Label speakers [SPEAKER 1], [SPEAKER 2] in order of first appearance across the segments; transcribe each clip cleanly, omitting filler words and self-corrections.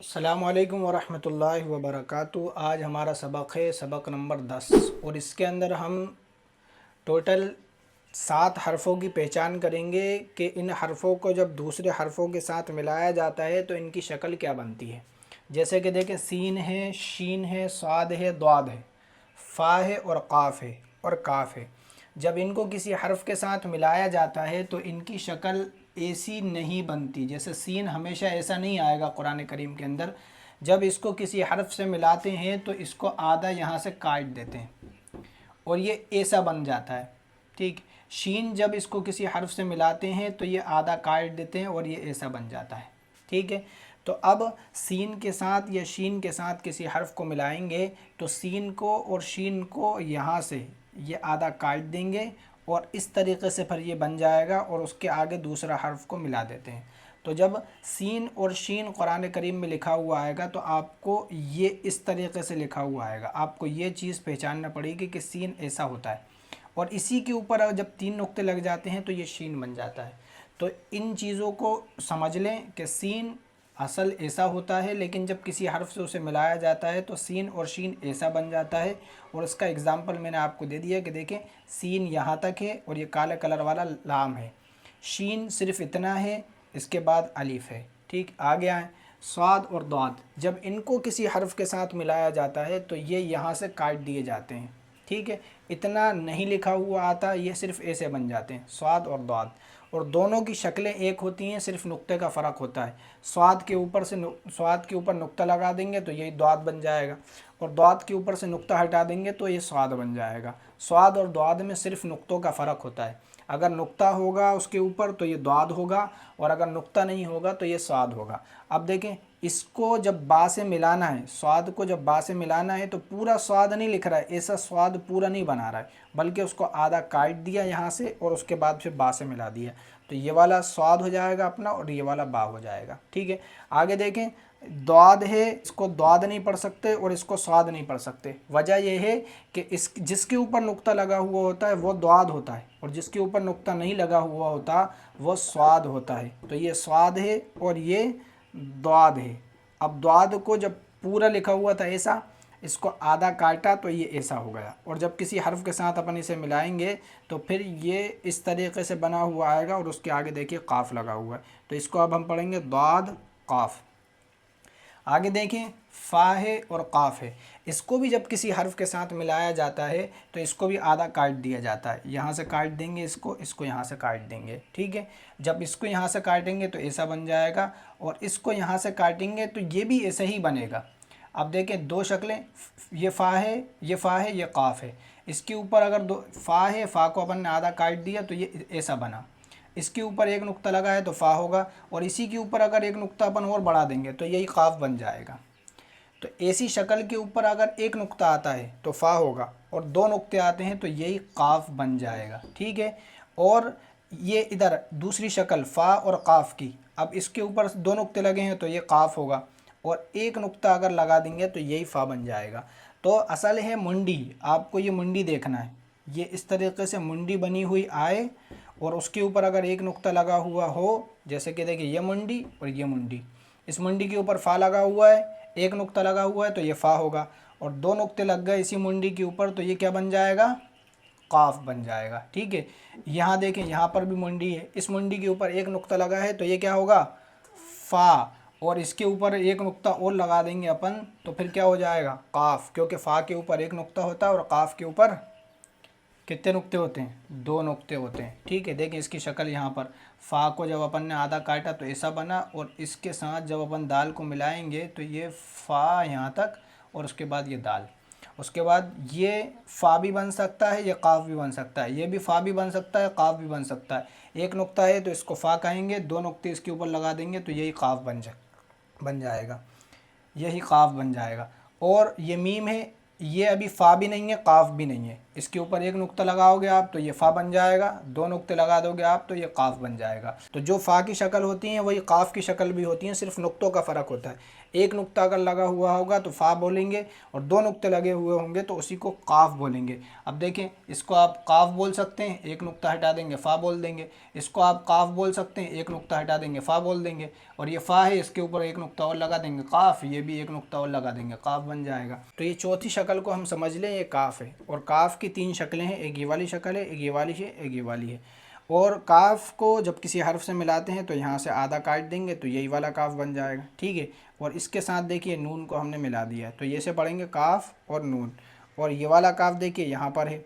[SPEAKER 1] अस्सलामुअलैकुम वरहमतुल्लाहि वबरकातुहू। आज हमारा सबक है सबक नंबर 10 और इसके अंदर हम टोटल 7 हरफ़ों की पहचान करेंगे कि इन हरफ़ों को जब दूसरे हरफ़ों के साथ मिलाया जाता है तो इनकी शक्ल क्या बनती है। जैसे कि देखें, सीन है, शीन है, स्वाद है, द्वाद है, फ़ा है और क़ाफ़ है और काफ़ है। जब इनको किसी हर्फ़ के साथ मिलाया जाता है तो इनकी शक्ल ऐसी नहीं बनती। जैसे सीन हमेशा ऐसा नहीं आएगा कुरान करीम के अंदर। जब इसको किसी हर्फ़ से मिलाते हैं तो इसको आधा यहाँ से काट देते हैं और ये ऐसा बन जाता है। ठीक, शीन जब इसको किसी हर्फ़ से मिलाते हैं तो ये आधा काट देते हैं और ये ऐसा बन जाता है। ठीक है, तो अब सीन के साथ या शीन के साथ किसी हर्फ़ को मिलाएंगे तो सीन को और शीन को यहाँ से ये आधा काट देंगे और इस तरीक़े से फिर ये बन जाएगा और उसके आगे दूसरा हर्फ़ को मिला देते हैं। तो जब सीन और शीन कुरान करीम में लिखा हुआ आएगा तो आपको ये इस तरीक़े से लिखा हुआ आएगा। आपको ये चीज़ पहचानना पड़ेगी कि सीन ऐसा होता है और इसी के ऊपर अगर जब 3 नुक्ते लग जाते हैं तो ये शीन बन जाता है। तो इन चीज़ों को समझ लें कि सीन असल ऐसा होता है, लेकिन जब किसी हर्फ से उसे मिलाया जाता है तो सीन और शीन ऐसा बन जाता है। और इसका एग्ज़ाम्पल मैंने आपको दे दिया कि देखें, सीन यहाँ तक है और ये काले कलर वाला लाम है, शीन सिर्फ इतना है, इसके बाद अलिफ है। ठीक, आगे आए, स्वाद और द्वाद जब इनको किसी हर्फ के साथ मिलाया जाता है तो ये यहाँ से काट दिए जाते हैं। ठीक है, इतना नहीं लिखा हुआ आता, ये सिर्फ ऐसे बन जाते हैं, स्वाद और द्वाद। और दोनों की शक्लें एक होती हैं, सिर्फ नुक्ते का फ़र्क होता है। स्वाद के ऊपर नुक्ता लगा देंगे तो यही द्वाद बन जाएगा और द्वाद के ऊपर से नुक्ता हटा देंगे तो ये स्वाद बन जाएगा। स्वाद और द्वाद में सिर्फ नुक्तों का फ़र्क होता है। अगर नुक्ता होगा उसके ऊपर तो ये द्वाद होगा और अगर नुक्ता नहीं होगा तो ये स्वाद होगा। अब देखें, इसको जब बा से मिलाना है, स्वाद को जब बा से मिलाना है तो पूरा स्वाद नहीं लिख रहा है, ऐसा स्वाद पूरा नहीं बना रहा है, बल्कि उसको आधा काट दिया यहाँ से और उसके बाद फिर बा से मिला दिया। तो ये वाला स्वाद हो जाएगा अपना और ये वाला बा हो जाएगा। ठीक है, आगे देखें, द्वाद है, इसको द्वाद नहीं पढ़ सकते और इसको स्वाद नहीं पढ़ सकते। वजह यह है कि इस जिसके ऊपर नुक्ता लगा हुआ होता है वो द्वाद होता है और जिसके ऊपर नुक्ता नहीं लगा हुआ होता वो स्वाद होता है। तो ये स्वाद है और ये द्वाद है। अब द्वाद को जब पूरा लिखा हुआ था ऐसा, इसको आधा काटा तो ये ऐसा हो गया और जब किसी हर्फ के साथ अपन इसे मिलाएंगे तो फिर ये इस तरीके से बना हुआ आएगा और उसके आगे देखिए काफ़ लगा हुआ है। तो इसको अब हम पढ़ेंगे द्वाद काफ़। आगे देखें, फ़ा है और क़ाफ़ है, इसको भी जब किसी हर्फ के साथ मिलाया जाता है तो इसको भी आधा काट दिया जाता है। यहाँ से काट देंगे इसको यहाँ से काट देंगे। ठीक है, जब इसको यहाँ से काटेंगे तो ऐसा बन जाएगा और इसको यहाँ से काटेंगे तो ये भी ऐसा ही बनेगा। अब देखें, दो शक्लें, ये फ़ा है, ये फ़ा है, ये क़ाफ़ है। इसके ऊपर अगर दो फ़ा है, फ़ा को अपन ने आधा काट दिया तो ये ऐसा बना। इसके ऊपर एक नुक्ता लगा है तो फ़ा होगा और इसी के ऊपर अगर एक नुक्ता अपन और बढ़ा देंगे तो यही क़ाफ़ बन जाएगा। तो ऐसी शक्ल के ऊपर अगर एक नुक्ता आता है तो फ़ा होगा और दो नुक्ते आते हैं तो यही क़ाफ़ बन जाएगा। ठीक है, और ये इधर दूसरी शक्ल फ़ा और क़ाफ़ की, अब इसके ऊपर दो नुक्ते लगे हैं तो ये क़ाफ़ होगा और एक नुक्ता अगर लगा देंगे तो यही फ़ा बन जाएगा। तो असल है मुंडी, आपको ये मुंडी देखना है, ये इस तरीके से मुंडी बनी हुई आए और उसके ऊपर अगर एक नुक्ता लगा हुआ हो, जैसे कि देखिए ये मुंडी और ये मुंडी, इस मुंडी के ऊपर फ़ा लगा हुआ है, एक नुक्ता लगा हुआ है तो ये फ़ा होगा और दो नुक्ते लग गए इसी मुंडी के ऊपर तो ये क्या बन जाएगा, क़ाफ़ बन जाएगा। ठीक है, यहाँ देखें, यहाँ पर भी मुंडी है, इस मुंडी के ऊपर एक नुक्ता लगा है तो ये क्या होगा, फ़ा, और इसके ऊपर एक नुक्ता और लगा देंगे अपन तो फिर क्या हो जाएगा, क़ाफ़, क्योंकि फ़ा के ऊपर एक नुक्ता होता है और क़ाफ़ के ऊपर कितने नुक्ते होते हैं, दो नुक्ते होते हैं। ठीक है, देखें इसकी शक्ल यहाँ पर, फ़ा को जब अपन ने आधा काटा तो ऐसा बना और इसके साथ जब अपन दाल को मिलाएंगे तो ये फ़ा यहाँ तक और उसके बाद ये दाल, उसके बाद ये फ़ा भी बन सकता है, ये क़ाफ़ भी बन सकता है, ये भी फ़ा भी बन सकता है, क़ाफ़ भी बन सकता है। एक नुक्ता है तो इसको फ़ा कहेंगे, दो नुक्ते इसके ऊपर लगा देंगे तो यही क़ाफ़ बन जाएगा, यही क़ाफ़ बन जाएगा। और ये मीम है, ये अभी फ़ा भी नहीं है, क़ाफ़ भी नहीं है, इसके ऊपर एक नुक्ता लगाओगे आप तो ये फ़ा बन जाएगा, दो नुक्ते लगा दोगे आप तो ये काफ बन जाएगा। तो जो फ़ा की शक्ल होती है वही काफ की शक्ल भी होती है, सिर्फ नुक्तों का फ़र्क होता है। एक नुक्ता अगर लगा हुआ होगा तो फ़ा बोलेंगे और दो नुक्ते लगे हुए होंगे तो उसी को काफ बोलेंगे। अब देखें, इसको आप काफ बोल सकते हैं, एक नुक्ता हटा देंगे फ़ा बोल देंगे। इसको आप काफ बोल सकते हैं, एक नुक्ता हटा देंगे फ़ा बोल देंगे। और ये फ़ा है, इसके ऊपर एक नुक्ता और लगा देंगे काफ, ये भी एक नुक्ता और लगा देंगे, काफ बन जाएगा। तो ये चौथी शक्ल को हम समझ लें, ये काफ है। और काफ की तीन शक्लें हैं, एक ये वाली शक्ल है, एक ये वाली है, एक ये वाली है। और काफ को जब किसी हर्फ से मिलाते हैं तो यहाँ से आधा काट देंगे तो यही वाला काफ बन जाएगा, ठीक है। और इसके साथ देखिए नून को हमने मिला दिया है तो ये से पढ़ेंगे काफ और नून। और ये वाला काफ देखिए यहाँ पर है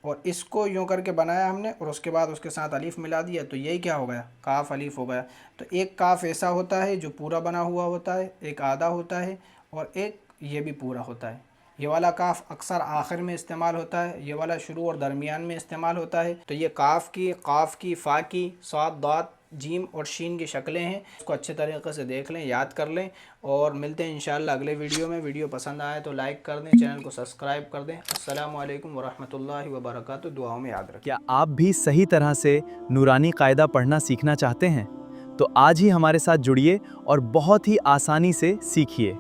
[SPEAKER 1] और इसको यूँ करके बनाया हमने और उसके बाद उसके साथ अलीफ़ मिला दिया तो यही क्या हो गया, काफ अलीफ़ हो गया। तो एक काफ ऐसा होता है जो पूरा बना हुआ होता है, एक आधा होता है और एक ये भी पूरा होता है। ये वाला काफ अक्सर आखिर में इस्तेमाल होता है, ये वाला शुरू और दरमियान में इस्तेमाल होता है। तो ये काफ की, काफ की, फ़ा की, साद, दात, जीम और शीन की शक्लें हैं। इसको अच्छे तरीके से देख लें, याद कर लें और मिलते हैं इंशाअल्लाह अगले वीडियो में। वीडियो पसंद आए तो लाइक कर दें, चैनल को सब्सक्राइब कर दें। अस्सलामु अलैकुम वरहमतुल्लाहि वबरकातुहू। दुआओं में याद रखें।
[SPEAKER 2] क्या आप भी सही तरह से नूरानी कायदा पढ़ना सीखना चाहते हैं? तो आज ही हमारे साथ जुड़िए और बहुत ही आसानी से सीखिए।